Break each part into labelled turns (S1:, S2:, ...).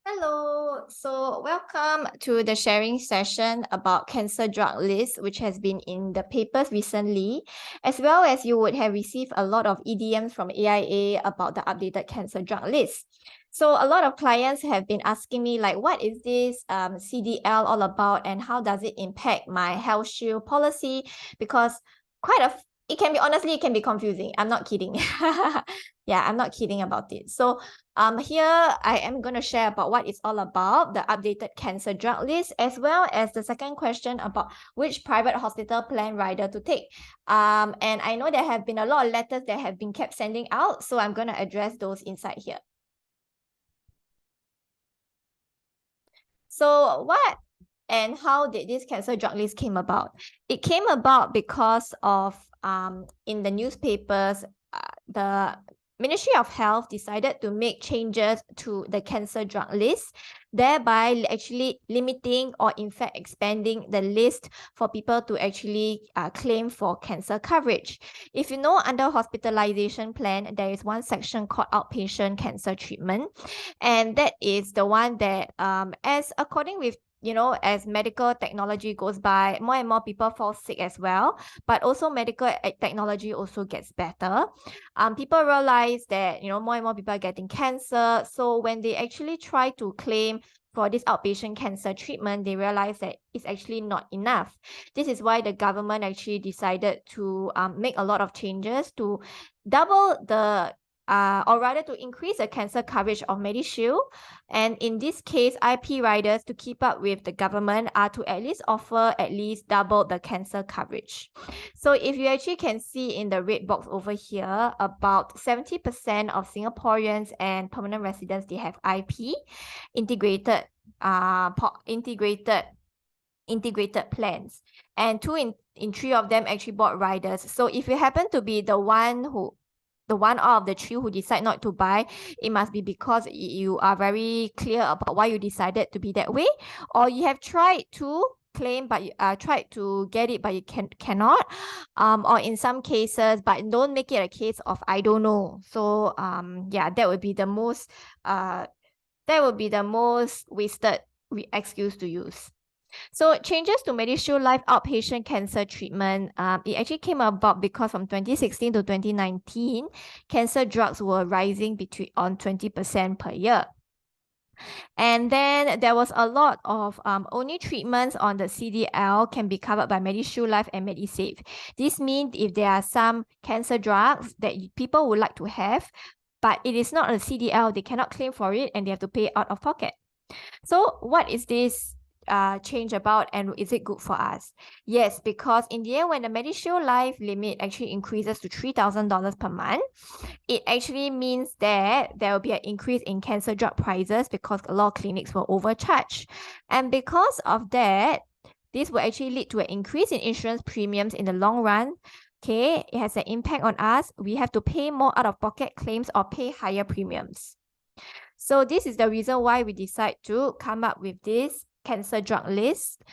S1: Hello, so welcome to the sharing session about cancer drug list, which has been in the papers recently, as well as you would have received a lot of EDMs from AIA about the updated cancer drug list. So a lot of clients have been asking me like, what is this CDL all about and how does it impact my Healthshield policy? Because it can be confusing. I'm not kidding. Yeah, I'm not kidding about it. So here I am going to share about what it's all about, the updated cancer drug list, as well as the second question about which private hospital plan rider to take. And I know there have been a lot of letters that have been kept sending out, so I'm going to address those inside here. So what and how did this cancer drug list came about? It came about because of in the newspapers, the Ministry of Health decided to make changes to the cancer drug list, thereby actually limiting or in fact expanding the list for people to actually claim for cancer coverage. If you know, under hospitalization plan, there is one section called outpatient cancer treatment, and that is the one that as according with as medical technology goes by, more and more people fall sick as well, but also medical technology also gets better. People realize that more and more people are getting cancer, so when they actually try to claim for this outpatient cancer treatment, they realize that it's actually not enough. This is why the government actually decided to make a lot of changes to double the or rather to increase the cancer coverage of MediShield. And in this case, IP riders, to keep up with the government, are to at least offer at least double the cancer coverage. So if you actually can see in the red box over here, about 70% of Singaporeans and permanent residents, they have IP integrated integrated plans, and two in three of them actually bought riders. So if you happen to be the one out of the three who decide not to buy, it must be because you are very clear about why you decided to be that way, or you have tried to claim but you tried to get it but you cannot, or in some cases, but don't make it a case of I don't know. So yeah, that would be the most wasted excuse to use. So changes to MediShield Life outpatient cancer treatment, it actually came about because from 2016 to 2019, cancer drugs were rising on 20% per year. And then there was a lot of only treatments on the CDL can be covered by MediShield Life and MediSave. This means if there are some cancer drugs that people would like to have, but it is not a CDL, they cannot claim for it and they have to pay out of pocket. So what is this change about, and is it good for us? Yes, because in the end, when the MediShield Life limit actually increases to $3,000 per month, it actually means that there will be an increase in cancer drug prices because a lot of clinics will overcharge. And because of that, this will actually lead to an increase in insurance premiums in the long run. Okay, it has an impact on us. We have to pay more out-of-pocket claims or pay higher premiums. So this is the reason why we decide to come up with this cancer drug list,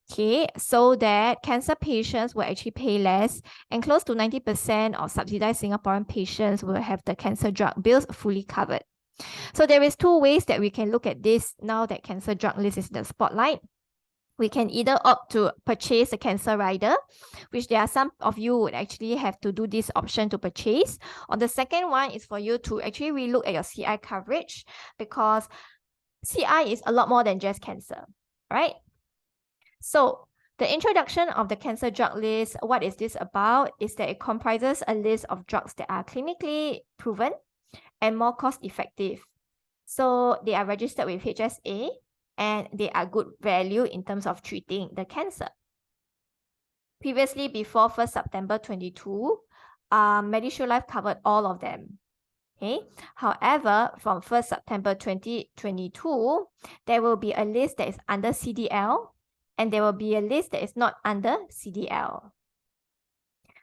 S1: okay, so that cancer patients will actually pay less, and close to 90% of subsidized Singaporean patients will have the cancer drug bills fully covered. So there is two ways that we can look at this now that cancer drug list is the spotlight. We can either opt to purchase a cancer rider, which there are some of you would actually have to do this option to purchase. Or the second one is for you to actually relook at your CI coverage, because CI is a lot more than just cancer, right? So the introduction of the cancer drug list, what is this about? Is that it comprises a list of drugs that are clinically proven and more cost effective. So they are registered with HSA, and they are good value in terms of treating the cancer. Previously, before 1st September 22, MediShield Life covered all of them. Okay. However, from 1st September 2022, there will be a list that is under CDL, and there will be a list that is not under CDL.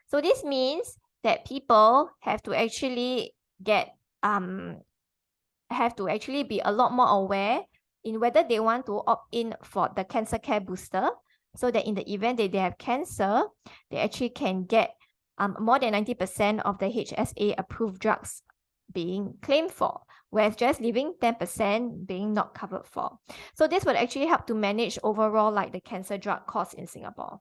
S1: So this means that people have to actually be a lot more aware in whether they want to opt in for the cancer care booster, so that in the event that they have cancer, they actually can get more than 90% of the HSA approved drugs being claimed for, whereas just leaving 10% being not covered for. So this would actually help to manage overall like the cancer drug costs in Singapore.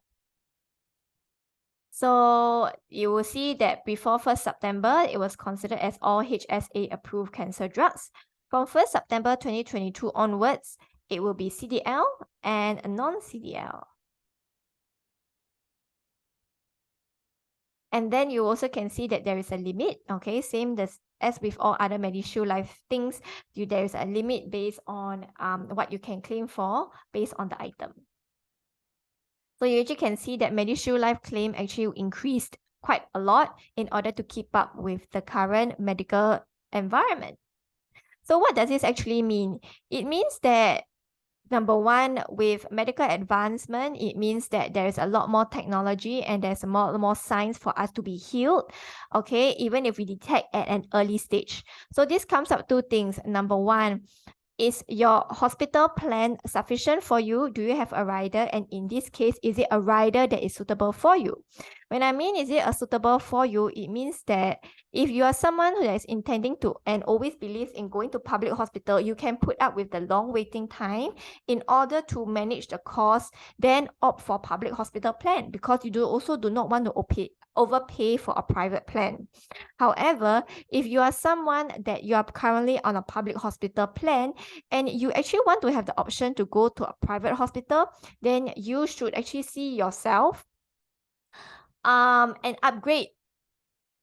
S1: So you will see that before 1st September, it was considered as all HSA approved cancer drugs. From 1st September 2022 onwards, it will be CDL and a non-CDL. And then you also can see that there is a limit, okay? Same as with all other MediShield Life things, there is a limit based on what you can claim for based on the item. So you actually can see that MediShield Life claim actually increased quite a lot in order to keep up with the current medical environment. So what does this actually mean? It means that number one, with medical advancement, it means that there is a lot more technology and there's more science for us to be healed, okay, even if we detect at an early stage. So this comes up two things. Number one, is your hospital plan sufficient for you? Do you have a rider? And in this case, is it a rider that is suitable for you? When I mean, is it a suitable for you? It means that if you are someone who is intending to and always believes in going to public hospital, you can put up with the long waiting time in order to manage the cost, then opt for public hospital plan because you also do not want to overpay for a private plan. However, if you are someone that you are currently on a public hospital plan and you actually want to have the option to go to a private hospital, then you should actually see yourself and upgrade.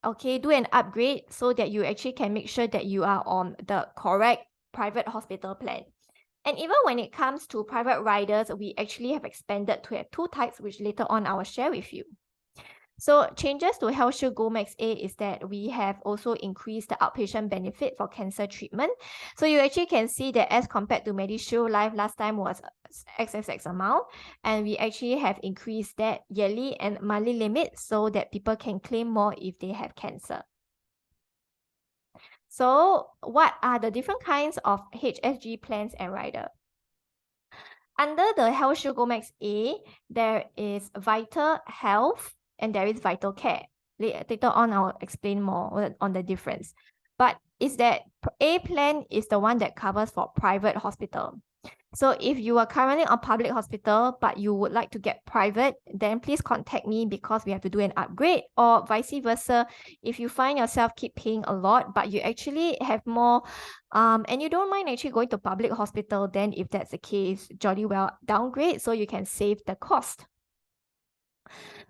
S1: Okay, do an upgrade so that you actually can make sure that you are on the correct private hospital plan. And even when it comes to private riders, we actually have expanded to have two types, which later on I will share with you. So changes to Healthshield Go Max A is that we have also increased the outpatient benefit for cancer treatment. So you actually can see that as compared to MediShield Life, last time was XXX amount, and we actually have increased that yearly and monthly limit so that people can claim more if they have cancer. So what are the different kinds of HSG plans and rider? Under the Healthshield Go Max A, there is Vital Health and there is Vital Care. Later on, I'll explain more on the difference. But is that A plan is the one that covers for private hospital. So if you are currently on public hospital, but you would like to get private, then please contact me because we have to do an upgrade, or vice versa. If you find yourself keep paying a lot, but you actually have more, and you don't mind actually going to public hospital, then if that's the case, jolly well downgrade so you can save the cost.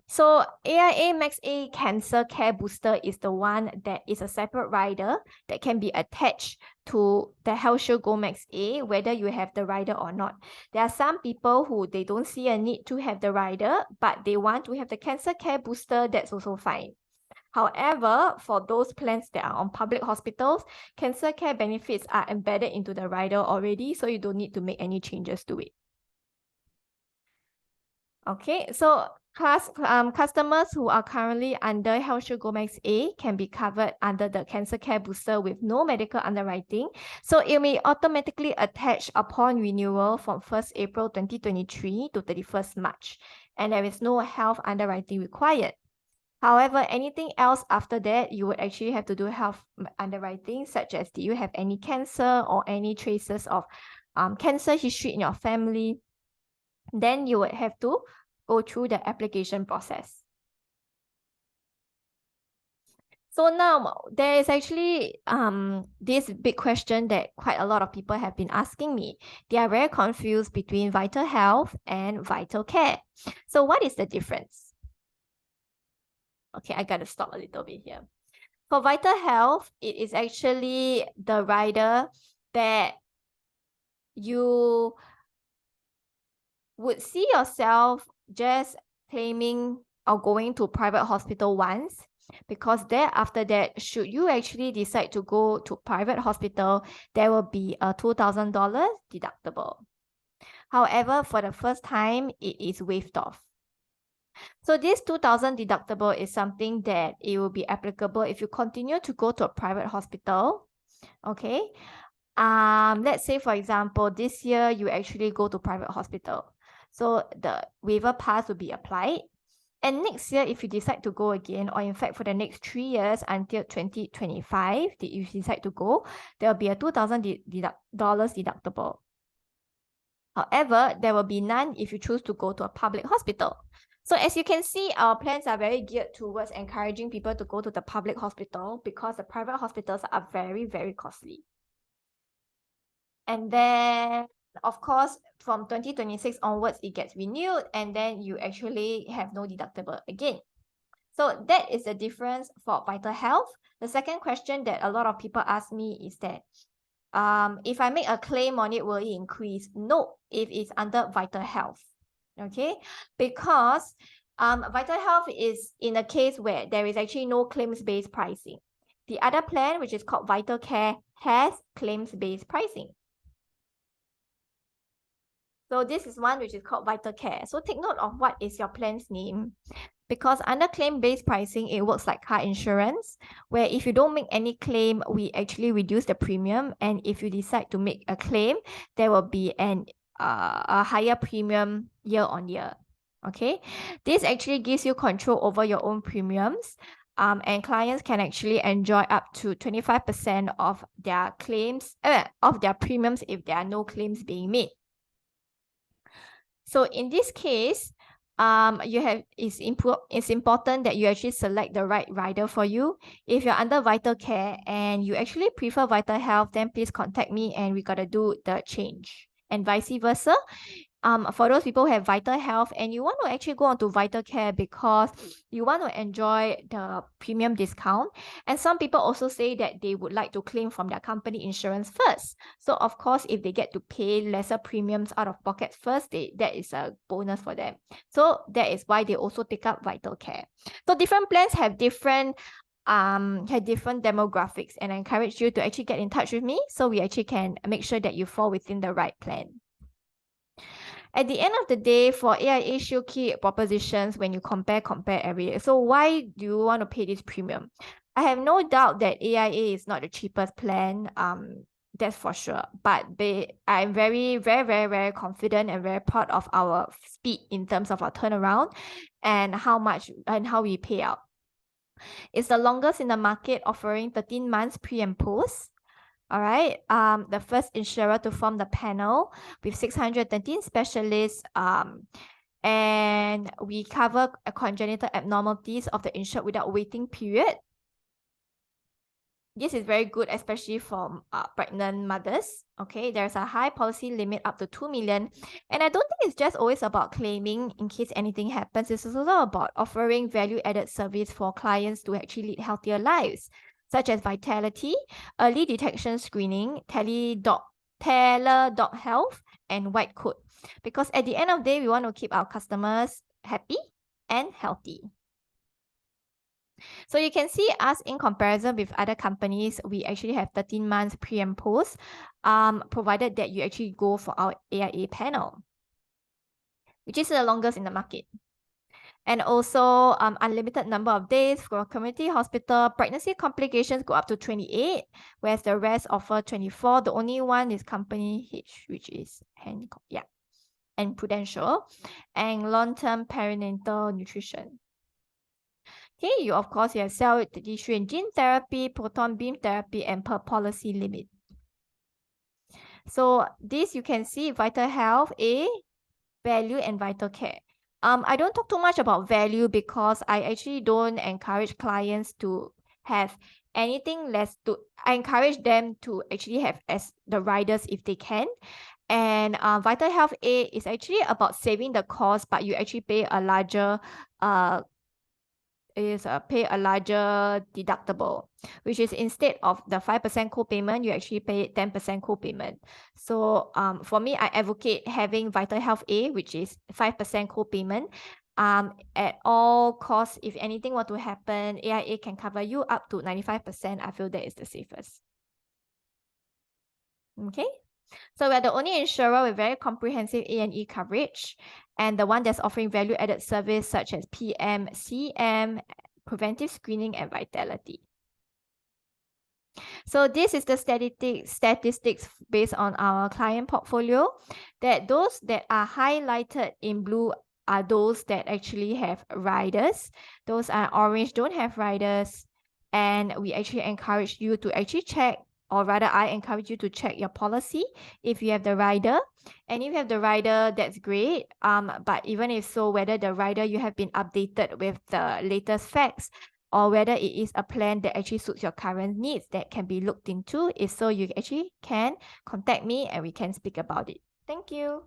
S1: So AIA Max A Cancer Care Booster is the one that is a separate rider that can be attached to the Healthshield Go Max A, whether you have the rider or not. There are some people who they don't see a need to have the rider, but they want to have the cancer care booster, that's also fine. However, for those plans that are on public hospitals, cancer care benefits are embedded into the rider already, so you don't need to make any changes to it. Okay, so customers who are currently under Healthshield Go Max A can be covered under the cancer care booster with no medical underwriting. So it may automatically attach upon renewal from 1st April 2023 to 31st March. And there is no health underwriting required. However, anything else after that, you would actually have to do health underwriting, such as do you have any cancer or any traces of cancer history in your family. Then you would have to go through the application process. So now there is actually this big question that quite a lot of people have been asking me. They are very confused between Vital Health and Vital Care. So what is the difference? Okay, I gotta stop a little bit here. For Vital Health, it is actually the rider that you would see yourself just claiming or going to private hospital once, because after that, should you actually decide to go to private hospital, there will be a $2,000 deductible. However, for the first time, it is waived off. So this $2,000 deductible is something that it will be applicable if you continue to go to a private hospital. Okay. Let's say, for example, this year you actually go to private hospital. So the waiver pass will be applied. And next year, if you decide to go again, or in fact for the next 3 years until 2025, if you decide to go, there will be a $2,000 deductible. However, there will be none if you choose to go to a public hospital. So as you can see, our plans are very geared towards encouraging people to go to the public hospital because the private hospitals are very, very costly. And then, of course, from 2026 onwards, it gets renewed, and then you actually have no deductible again. So that is the difference for Vital Health. The second question that a lot of people ask me is that, if I make a claim on it, will it increase? No, if it's under Vital Health, okay? Because Vital Health is in a case where there is actually no claims-based pricing. The other plan, which is called Vital Care, has claims-based pricing. So this is one which is called Vital Care. So take note of what is your plan's name. Because under claim-based pricing, it works like car insurance, where if you don't make any claim, we actually reduce the premium. And if you decide to make a claim, there will be a higher premium year on year. Okay, this actually gives you control over your own premiums. And clients can actually enjoy up to 25% of their claims, of their premiums if there are no claims being made. So in this case, it's important that you actually select the right rider for you. If you're under Vital Care and you actually prefer Vital Health, then please contact me and we gotta do the change. And vice versa. For those people who have Vital Health and you want to actually go on to Vital Care because you want to enjoy the premium discount. And some people also say that they would like to claim from their company insurance first. So of course, if they get to pay lesser premiums out of pocket first, that is a bonus for them. So that is why they also take up Vital Care. So different plans have different demographics, and I encourage you to actually get in touch with me so we actually can make sure that you fall within the right plan. At the end of the day, for AIA Shield key propositions, when you compare every year. So why do you want to pay this premium? I have no doubt that AIA is not the cheapest plan. That's for sure. But I'm very, very, very, very confident and very proud of our speed in terms of our turnaround and how we pay out. It's the longest in the market, offering 13 months pre and post. All right, the first insurer to form the panel with 613 specialists, and we cover congenital abnormalities of the insured without waiting period. This is very good, especially for pregnant mothers. Okay, there's a high policy limit up to 2 million. And I don't think it's just always about claiming in case anything happens. It's also about offering value-added service for clients to actually lead healthier lives, such as vitality, early detection screening, tele-doc health, and white coat. Because at the end of the day, we want to keep our customers happy and healthy. So you can see us in comparison with other companies, we actually have 13 months pre and post, provided that you actually go for our AIA panel, which is the longest in the market. And also unlimited number of days for community hospital. Pregnancy complications go up to 28, whereas the rest offer 24. The only one is Company H, which is Hancock, and Prudential, and long-term perinatal nutrition. Okay, you of course have cell tissue and gene therapy, proton beam therapy, and per policy limit. So this you can see Vital Health, Value, and Vital Care. I don't talk too much about value because I actually don't encourage clients to have anything less. I encourage them to actually have as the riders if they can. And Vital Health A is actually about saving the cost, but you actually pay a larger deductible, which is instead of the 5% co-payment, you actually pay 10% co-payment. So for me, I advocate having Vital Health A, which is 5% co-payment. At all costs, if anything were to happen, AIA can cover you up to 95%. I feel that is the safest. Okay. So we're the only insurer with very comprehensive A&E coverage, and the one that's offering value-added service such as PM, CM, preventive screening, and vitality. So this is the statistics based on our client portfolio, that those that are highlighted in blue are those that actually have riders. Those are orange, don't have riders. And we actually encourage you to actually check, or rather I encourage you to check your policy if you have the rider. And if you have the rider, that's great. But even if so, whether the rider you have been updated with the latest facts, or whether it is a plan that actually suits your current needs, that can be looked into. If so, you actually can contact me and we can speak about it. Thank you.